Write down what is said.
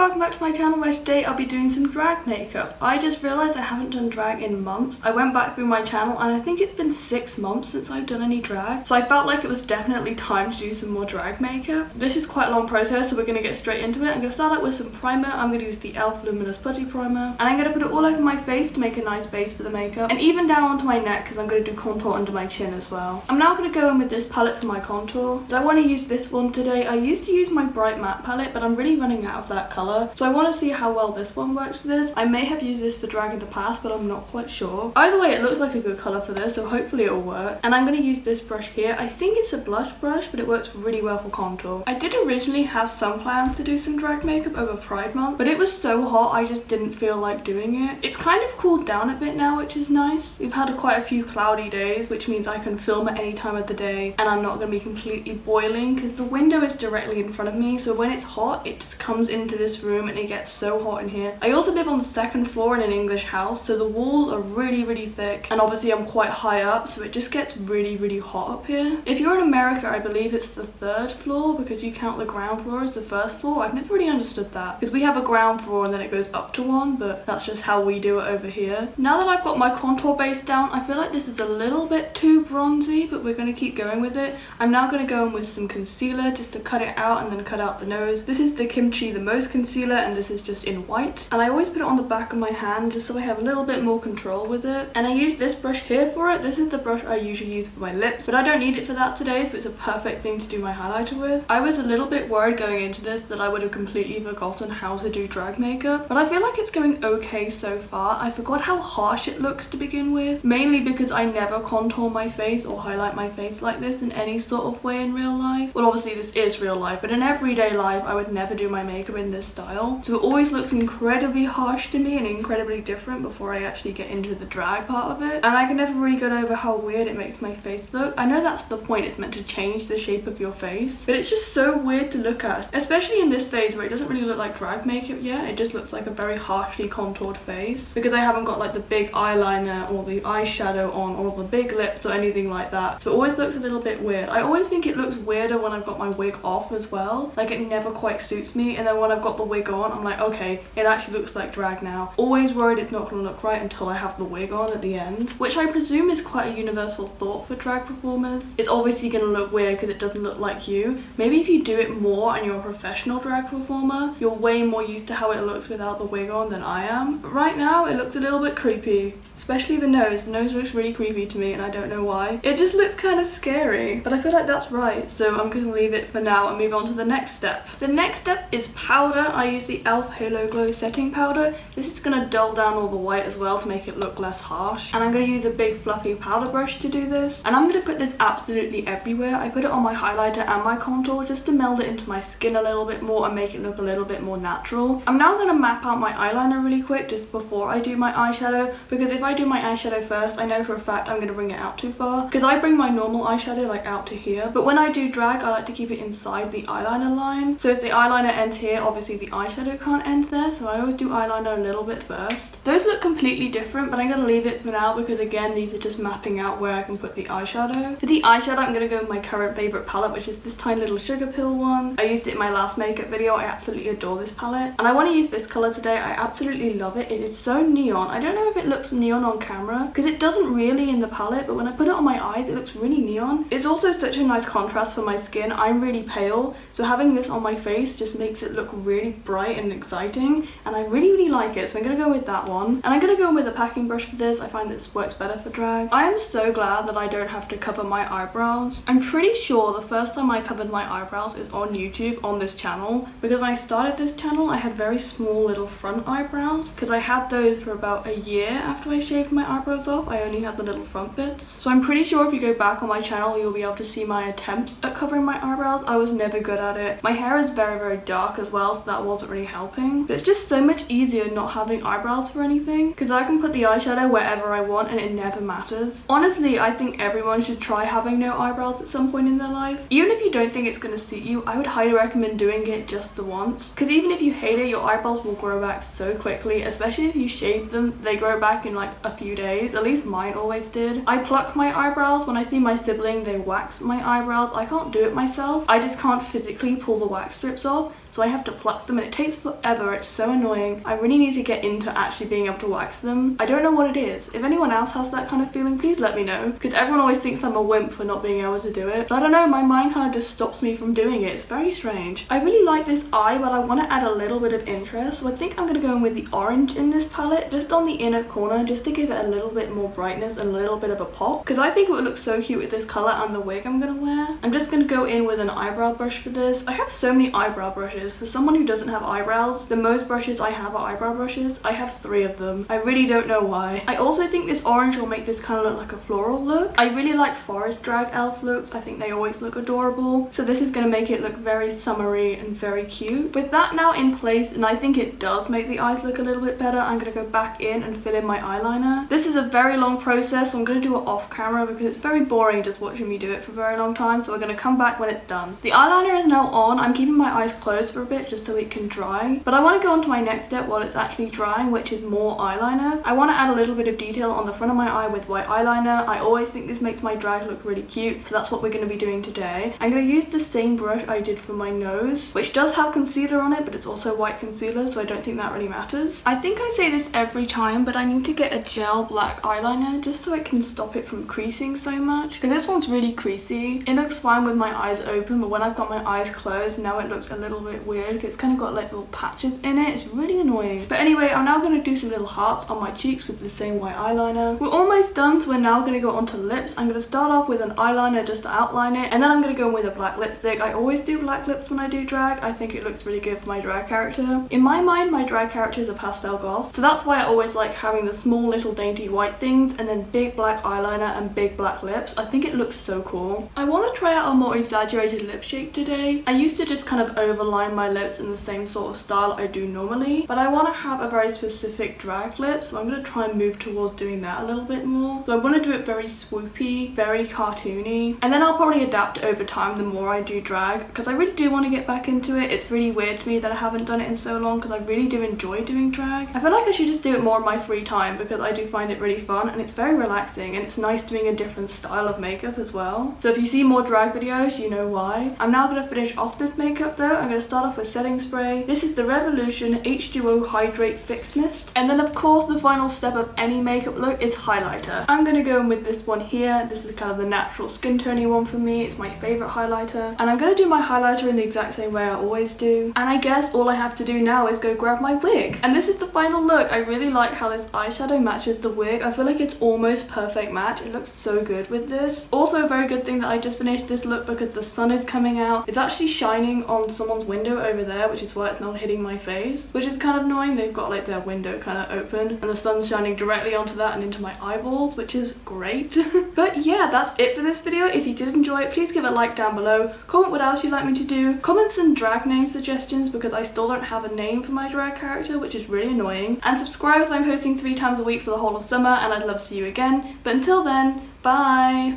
welcome back to my channel where today I'll be doing some drag makeup. I just realised I haven't done drag in months. I went back through my channel and I think it's been 6 months since I've done any drag. So I felt like it was definitely time to do some more drag makeup. This is quite a long process, so we're going to get straight into it. I'm going to start out with some primer. I'm going to use the e.l.f. Luminous Putty Primer. And I'm going to put it all over my face to make a nice base for the makeup. And even down onto my neck because I'm going to do contour under my chin as well. I'm now going to go in with this palette for my contour. So I want to use this one today. I used to use my Bright Matte palette, but I'm really running out of that colour. So I want to see how well this one works for this. I may have used this for drag in the past, but I'm not quite sure. Either way, it looks like a good colour for this, so hopefully it'll work. And I'm going to use this brush here. I think it's a blush brush, but it works really well for contour. I did originally have some plans to do some drag makeup over Pride Month, but it was so hot I just didn't feel like doing it. It's kind of cooled down a bit now, which is nice. We've had quite a few cloudy days, which means I can film at any time of the day and I'm not going to be completely boiling because the window is directly in front of me, so when it's hot it just comes into this room and it gets so hot in here. I also live on the 2nd floor in an English house, so the walls are really thick, and obviously I'm quite high up, so it just gets really hot up here. If you're in America, I believe it's the 3rd floor because you count the ground floor as the 1st floor. I've never really understood that because we have a ground floor and then it goes up to 1, but that's just how we do it over here. Now that I've got my contour base down, I feel like this is a little bit too bronzy, but we're going to keep going with it. I'm now going to go in with some concealer just to cut it out and then cut out the nose. This is the Kimchi the Most concealer and this is just in white. And I always put it on the back of my hand just so I have a little bit more control with it. And I use this brush here for it. This is the brush I usually use for my lips, but I don't need it for that today, so it's a perfect thing to do my highlighter with. I was a little bit worried going into this that I would have completely forgotten how to do drag makeup, but I feel like it's going okay so far. I forgot how harsh it looks to begin with, mainly because I never contour my face or highlight my face like this in any sort of way in real life. Well, obviously this is real life, but in everyday life I would never do my makeup in this style. So it always looks incredibly harsh to me and incredibly different before I actually get into the drag part of it. And I can never really get over how weird it makes my face look. I know that's the point, it's meant to change the shape of your face, but it's just so weird to look at, especially in this phase where it doesn't really look like drag makeup yet. It just looks like a very harshly contoured face because I haven't got like the big eyeliner or the eyeshadow on or the big lips or anything like that. So it always looks a little bit weird. I always think it looks weirder when I've got my wig off as well. Like it never quite suits me, and then when I've got the wig on I'm like, okay, it actually looks like drag now. Always worried it's not going to look right until I have the wig on at the end, which I presume is quite a universal thought for drag performers. It's obviously going to look weird because it doesn't look like you. Maybe if you do it more and you're a professional drag performer, you're way more used to how it looks without the wig on than I am. But right now it looks a little bit creepy. Especially the nose. The nose looks really creepy to me and I don't know why. It just looks kind of scary, but I feel like that's right, so I'm going to leave it for now and move on to the next step. The next step is powder. I use the e.l.f. Halo Glow Setting Powder. This is going to dull down all the white as well to make it look less harsh. And I'm going to use a big fluffy powder brush to do this. And I'm going to put this absolutely everywhere. I put it on my highlighter and my contour just to meld it into my skin a little bit more and make it look a little bit more natural. I'm now going to map out my eyeliner really quick just before I do my eyeshadow, because if I do my eyeshadow first, I know for a fact I'm going to bring it out too far because I bring my normal eyeshadow like out to here, but when I do drag I like to keep it inside the eyeliner line. So if the eyeliner ends here, obviously the eyeshadow can't end there, so I always do eyeliner a little bit first. Those look completely different, but I'm going to leave it for now because again these are just mapping out where I can put the eyeshadow. For the eyeshadow I'm going to go with my current favourite palette, which is this tiny little Sugar Pill one. I used it in my last makeup video. I absolutely adore this palette and I want to use this colour today. I absolutely love it. It is so neon. I don't know if it looks neon on camera because it doesn't really in the palette, but when I put it on my eyes it looks really neon. It's also such a nice contrast for my skin. I'm really pale, so having this on my face just makes it look really bright and exciting, and I really like it, so I'm going to go with that one. And I'm going to go with a packing brush for this. I find this works better for drag. I am so glad that I don't have to cover my eyebrows. I'm pretty sure the first time I covered my eyebrows is on YouTube on this channel, because when I started this channel I had very small little front eyebrows because I had those for about a year after I shaved my eyebrows off. I only had the little front bits. So I'm pretty sure if you go back on my channel you'll be able to see my attempts at covering my eyebrows. I was never good at it. My hair is very dark as well, so that wasn't really helping. But it's just so much easier not having eyebrows for anything because I can put the eyeshadow wherever I want and it never matters. Honestly, I think everyone should try having no eyebrows at some point in their life. Even if you don't think it's going to suit you, I would highly recommend doing it just the once, because even if you hate it, your eyebrows will grow back so quickly, especially if you shave them. They grow back in like a few days. At least mine always did. I pluck my eyebrows. When I see my sibling, they wax my eyebrows. I can't do it myself. I just can't physically pull the wax strips off, so I have to pluck them them and it takes forever. It's so annoying. I really need to get into actually being able to wax them. I don't know what it is. If anyone else has that kind of feeling, please let me know, because everyone always thinks I'm a wimp for not being able to do it. But I don't know, my mind kind of just stops me from doing it. It's very strange. I really like this eye, but I want to add a little bit of interest. So I think I'm going to go in with the orange in this palette, just on the inner corner, just to give it a little bit more brightness and a little bit of a pop, because I think it would look so cute with this color and the wig I'm going to wear. I'm just going to go in with an eyebrow brush for this. I have so many eyebrow brushes. For someone who doesn't have eyebrows, the most brushes I have are eyebrow brushes. I have 3 of them. I really don't know why. I also think this orange will make this kind of look like a floral look. I really like forest drag elf looks. I think they always look adorable. So this is going to make it look very summery and very cute. With that now in place, and I think it does make the eyes look a little bit better, I'm going to go back in and fill in my eyeliner. This is a very long process, so I'm going to do it off camera because it's very boring just watching me do it for a very long time. So we're going to come back when it's done. The eyeliner is now on. I'm keeping my eyes closed for a bit just so it can dry. But I want to go on to my next step while it's actually drying, which is more eyeliner. I want to add a little bit of detail on the front of my eye with white eyeliner. I always think this makes my drag look really cute, so that's what we're going to be doing today. I'm going to use the same brush I did for my nose, which does have concealer on it, but it's also white concealer, so I don't think that really matters. I think I say this every time, but I need to get a gel black eyeliner just so it can stop it from creasing so much, because this one's really creasy. It looks fine with my eyes open, but when I've got my eyes closed, now it looks a little bit weird. It's kind of got like little patches in it. It's really annoying. But anyway, I'm now going to do some little hearts on my cheeks with the same white eyeliner. We're almost done, so we're now going to go onto lips. I'm going to start off with an eyeliner just to outline it, and then I'm going to go in with a black lipstick. I always do black lips when I do drag. I think it looks really good for my drag character. In my mind, my drag character is a pastel goth, so that's why I always like having the small little dainty white things and then big black eyeliner and big black lips. I think it looks so cool. I want to try out a more exaggerated lip shape today. I used to just kind of overline my lips in the same sort of style I do normally, but I want to have a very specific drag lip, so I'm going to try and move towards doing that a little bit more. So I want to do it very swoopy, very cartoony, and then I'll probably adapt over time the more I do drag, because I really do want to get back into it. It's really weird to me that I haven't done it in so long, because I really do enjoy doing drag. I feel like I should just do it more in my free time, because I do find it really fun and it's very relaxing, and it's nice doing a different style of makeup as well. So if you see more drag videos, you know why. I'm now going to finish off this makeup though. I'm going to start off with setting spray. This is the Revolution H2O Hydrate Fix Mist. And then of course the final step of any makeup look is highlighter. I'm going to go in with this one here. This is kind of the natural skin tony one for me. It's my favourite highlighter. And I'm going to do my highlighter in the exact same way I always do. And I guess all I have to do now is go grab my wig. And this is the final look. I really like how this eyeshadow matches the wig. I feel like it's almost perfect match. It looks so good with this. Also a very good thing that I just finished this look because the sun is coming out. It's actually shining on someone's window over there, which is why it's not hitting my face, which is kind of annoying. They've got like their window kind of open and the sun's shining directly onto that and into my eyeballs, which is great. But yeah, that's it for this video. If you did enjoy it, please give it a like down below. Comment what else you'd like me to do. Comment some drag name suggestions because I still don't have a name for my drag character, which is really annoying. And subscribe as I'm posting 3 times a week for the whole of summer, and I'd love to see you again. But until then, bye!